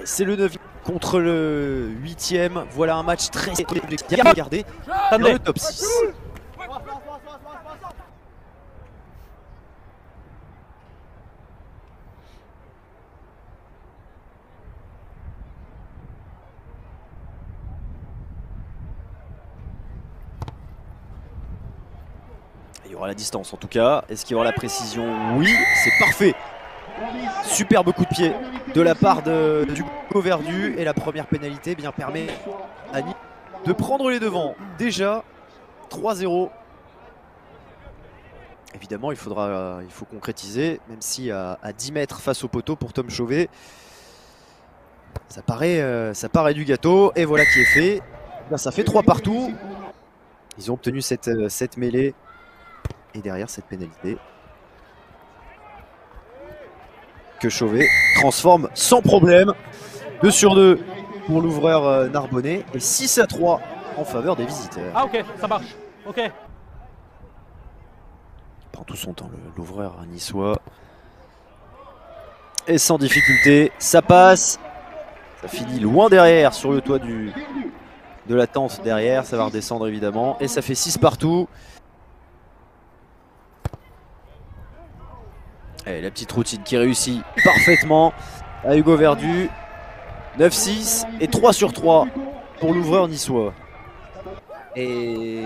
c'est le 9e contre le 8e. Voilà un match très regardé dans le top 6. Il y aura la distance en tout cas. Est-ce qu'il y aura la précision? Oui, c'est parfait. Superbe coup de pied de la part du Verdu. Et la première pénalité bien permet à Nice de prendre les devants. Déjà 3-0. Évidemment, il faut concrétiser, même si à 10 mètres face au poteau pour Tom Chauvet, ça paraît du gâteau. Et voilà qui est fait. Là, ça fait 3 partout. Ils ont obtenu cette mêlée. Et derrière cette pénalité que Chauvet transforme sans problème. 2 sur 2 pour l'ouvreur narbonnais et 6-3 en faveur des visiteurs. Ah ok, ça marche. Ok. Il prend tout son temps l'ouvreur niçois. Et sans difficulté, ça passe. Ça finit loin derrière sur le toit de la tente derrière. Ça va redescendre évidemment. Et ça fait 6 partout. Et la petite routine qui réussit parfaitement à Hugo Verdu. 9-6 et 3 sur 3 pour l'ouvreur niçois. Et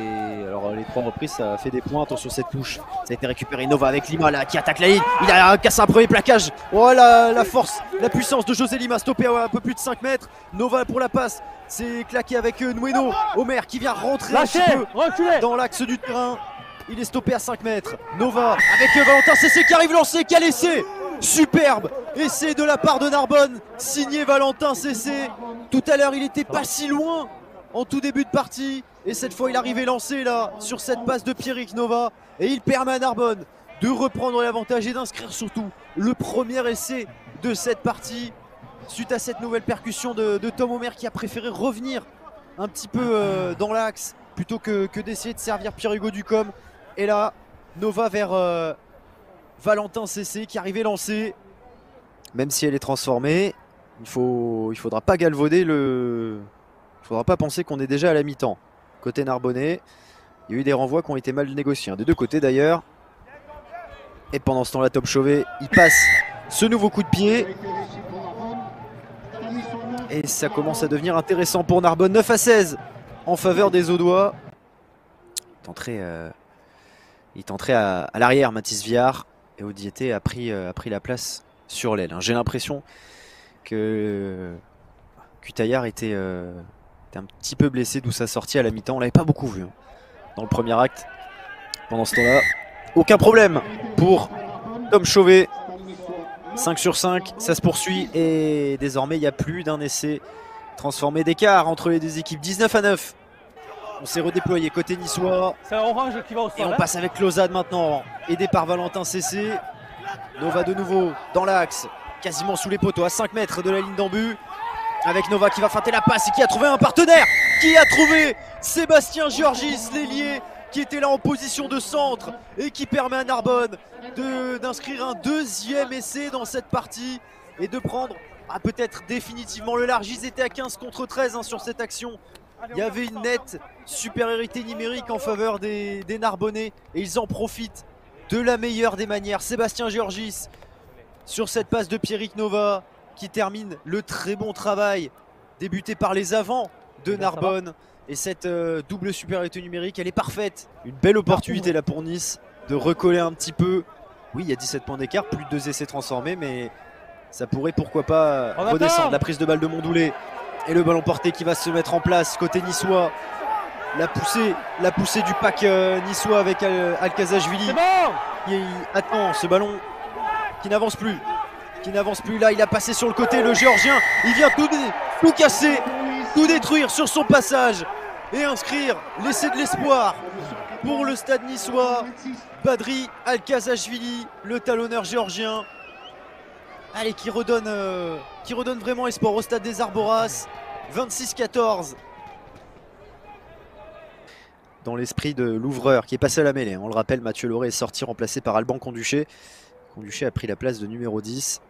alors les 3 reprises ça fait des points. Attention cette touche. Ça a été récupéré. Nova avec Lima là qui attaque la ligne. Il a cassé un premier plaquage. Oh la force, la puissance de José Lima stoppé à un peu plus de 5 mètres. Nova pour la passe. C'est claqué avec Nueno. Omer qui vient rentrer un petit peu dans l'axe du terrain. Il est stoppé à 5 mètres. Nova avec Valentin Cessé qui arrive lancé, qui a laissé. Superbe essai de la part de Narbonne, signé Valentin Cessé. Tout à l'heure, il n'était pas si loin en tout début de partie. Et cette fois, il arrivait lancé là sur cette passe de Pierrick Nova. Et il permet à Narbonne de reprendre l'avantage et d'inscrire surtout le premier essai de cette partie. Suite à cette nouvelle percussion de Tom Omer qui a préféré revenir un petit peu dans l'axe plutôt que d'essayer de servir Pierre-Hugo Ducom. Et là, Nova vers Valentin Cessé qui arrivait lancé. Même si elle est transformée, il faudra pas galvauder il faudra pas penser qu'on est déjà à la mi-temps. Côté narbonnais, il y a eu des renvois qui ont été mal négociés, des deux côtés d'ailleurs. Et pendant ce temps-là, Tom Chauvet, il passe ce nouveau coup de pied. Et ça commence à devenir intéressant pour Narbonne. 9-16 en faveur des Audois. Il tenterait à l'arrière, Mathis Viard. Et Odiété a pris la place sur l'aile. J'ai l'impression que Cutaillard était un petit peu blessé, d'où sa sortie à la mi-temps. On l'avait pas beaucoup vu dans le premier acte. Pendant ce temps-là, aucun problème pour Tom Chauvet. 5 sur 5, ça se poursuit. Et désormais, il y a plus d'un essai transformé d'écart entre les deux équipes. 19-9. On s'est redéployé côté niçois. C'est Orange qui va au sol. Et on passe avec Clausade maintenant, aidé par Valentin Cessé. Nova de nouveau dans l'axe, quasiment sous les poteaux, à 5 mètres de la ligne d'en-but. Avec Nova qui va feinter la passe et qui a trouvé un partenaire. Qui a trouvé Sébastien Georgis, l'ailier, qui était là en position de centre et qui permet à Narbonne d'inscrire un deuxième essai dans cette partie et de prendre peut-être définitivement le large. Ils étaient à 15 contre 13 sur cette action. Il y avait une nette supériorité numérique en faveur des Narbonnais et ils en profitent de la meilleure des manières. Sébastien Georgis sur cette passe de Pierrick Nova qui termine le très bon travail débuté par les avants de Narbonne. Et cette double supériorité numérique, elle est parfaite. Une belle opportunité là pour Nice de recoller un petit peu. Oui, il y a 17 points d'écart, plus de 2 essais transformés, mais ça pourrait pourquoi pas redescendre. La prise de balle de Mondoulet. Et le ballon porté qui va se mettre en place côté niçois. La poussée du pack niçois avec Alcazashvili qui attend ce ballon qui n'avance plus. Là, il a passé sur le côté, le Géorgien. Il vient tout casser, tout détruire sur son passage et inscrire l'essai de l'espoir pour le stade niçois. Badri Alcazashvili, le talonneur géorgien. Allez, qui redonne vraiment espoir au stade des Arboras. 26-14. Dans l'esprit de l'ouvreur qui est passé à la mêlée. On le rappelle, Mathieu Lauré est sorti remplacé par Alban Conduché. Conduché a pris la place de numéro 10.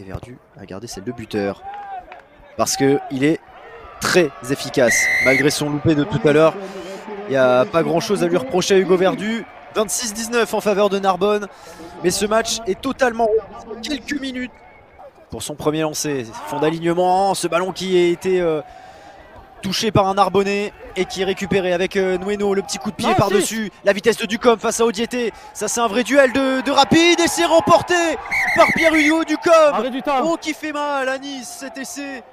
Et Verdu a gardé celle de buteur. Parce qu'il est très efficace. Malgré son loupé de tout à l'heure, il n'y a pas grand chose à lui reprocher à Hugo Verdu. 26-19 en faveur de Narbonne. Mais ce match est totalement quelques minutes pour son premier lancer. Fond d'alignement, ce ballon qui a été touché par un Narbonnais et qui est récupéré avec Nueno, le petit coup de pied par-dessus. La vitesse de Ducom face à Odiété. Ça c'est un vrai duel de rapide et c'est remporté par Pierre-Hugo Ducom. Oh qui fait mal à Nice cet essai.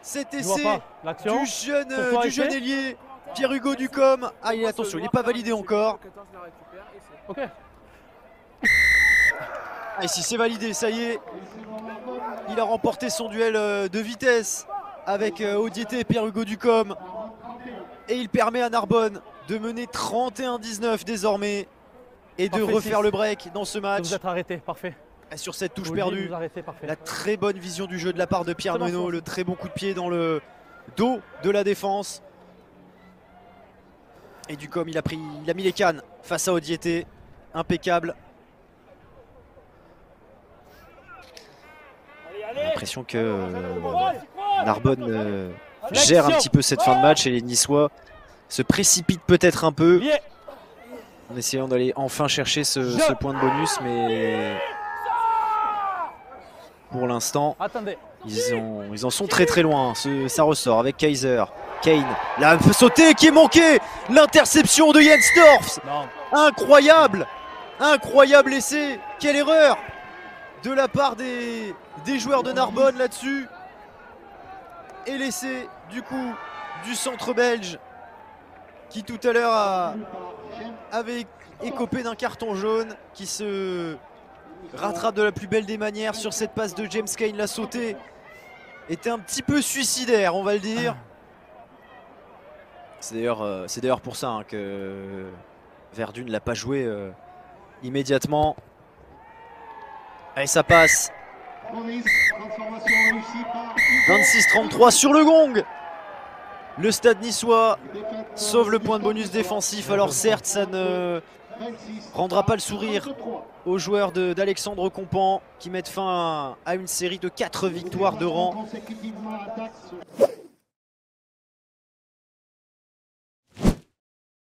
Cet essai du jeune ailier Pierre-Hugo Ducom. Ah attention, il n'est pas validé encore. Ok. Et si c'est validé, ça y est. Il a remporté son duel de vitesse avec Odiété et Pierre-Hugo Ducom. Et il permet à Narbonne de mener 31-19 désormais. Et de refaire le break dans ce match. Vous êtes arrêté, parfait. Et sur cette touche perdue, parfait. la très bonne vision du jeu de la part de Pierre Nueno. Le très bon coup de pied dans le dos de la défense. Et Ducom, il a mis les cannes face à Odiété. Impeccable. J'ai l'impression que Narbonne gère un petit peu cette fin de match et les Niçois se précipitent peut-être un peu en essayant d'aller enfin chercher ce point de bonus, mais pour l'instant ils en sont très loin. Ça ressort avec Kaiser. Kane, là il peut sauter, qui est manqué. L'interception de Jens Dorf. Incroyable. Incroyable essai. Quelle erreur de la part des joueurs de Narbonne là-dessus. Et l'essai du coup du centre belge qui tout à l'heure avait écopé d'un carton jaune, qui se rattrape de la plus belle des manières sur cette passe de James Kane. La sautée était un petit peu suicidaire, on va le dire. C'est d'ailleurs pour ça que Verdu ne l'a pas joué immédiatement. Allez, ça passe. 26-33 sur le gong. Le stade niçois sauve le point de bonus défensif. Alors certes, ça ne rendra pas le sourire aux joueurs d'Alexandre Compan qui mettent fin à une série de 4 victoires de rang.